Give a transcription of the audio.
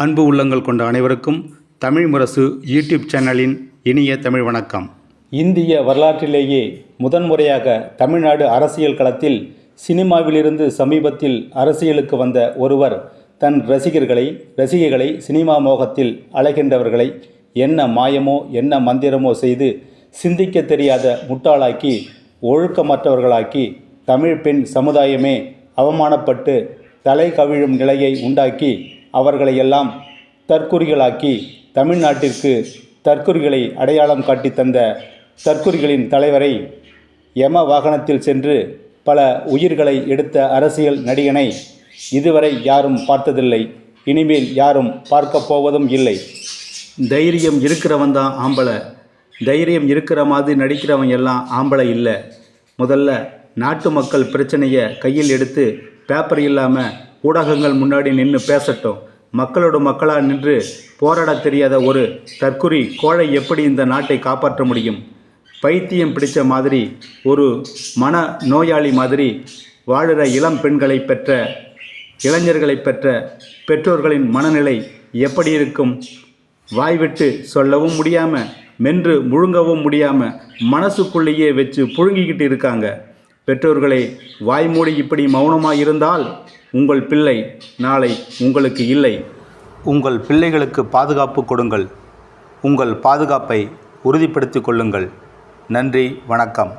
அன்பு உள்ளங்கள் கொண்ட அனைவருக்கும் தமிழ் முரசு யூடியூப் சேனலின் இனிய தமிழ் வணக்கம். இந்திய வரலாற்றிலேயே முதன்முறையாக தமிழ்நாடு அரசியல் களத்தில் சினிமாவிலிருந்து சமீபத்தில் அரசியலுக்கு வந்த ஒருவர் தன் ரசிகைகளை சினிமா மோகத்தில் அலைகின்றவர்களை என்ன மாயமோ என்ன மந்திரமோ செய்து சிந்திக்க தெரியாத முட்டாளாக்கி ஒழுக்கமற்றவர்களாக்கி தமிழ் பெண் சமுதாயமே அவமானப்பட்டு தலை கவிழும் நிலையை உண்டாக்கி அவர்களையெல்லாம் தற்குறிகளாக்கி தமிழ்நாட்டிற்கு தற்குறிகளை அடையாளம் காட்டி தந்த தற்குறிகளின் தலைவரை யம வாகனத்தில் சென்று பல உயிர்களை எடுத்த அரசியல் நடிகனை இதுவரை யாரும் பார்த்ததில்லை, இனிமேல் யாரும் பார்க்க போவதும் இல்லை. தைரியம் இருக்கிறவன் தான் ஆம்பளை, தைரியம் இருக்கிற மாதிரி நடிக்கிறவன் எல்லாம் ஆம்பளை இல்லை. முதல்ல நாட்டு மக்கள் பிரச்சனையை கையில் எடுத்து பேப்பர் இல்லாமல் ஊடகங்கள் முன்னாடி நின்று பேசட்டும். மக்களோட மக்களாக நின்று போராட தெரியாத ஒரு தற்குறி கோழை எப்படி இந்த நாட்டை காப்பாற்ற முடியும்? பைத்தியம் பிடித்த மாதிரி, ஒரு மன நோயாளி மாதிரி வாழுற இளம் பெண்களை பெற்ற இளைஞர்களை பெற்ற பெற்றோர்களின் மனநிலை எப்படி இருக்கும்? வாய்விட்டு சொல்லவும் முடியாமல், மென்று முழுங்கவும் முடியாமல் மனசுக்குள்ளேயே வச்சு புழுங்கிக்கிட்டு இருக்காங்க. பெற்றோர்களை வாய்மூடி இப்படி மௌனமாக இருந்தால் உங்கள் பிள்ளை நாளை உங்களுக்கு இல்லை. உங்கள் பிள்ளைகளுக்கு பாதுகாப்பு கொடுங்கள். உங்கள் பாதுகாப்பை உறுதிப்படுத்திக் கொள்ளுங்கள். நன்றி, வணக்கம்.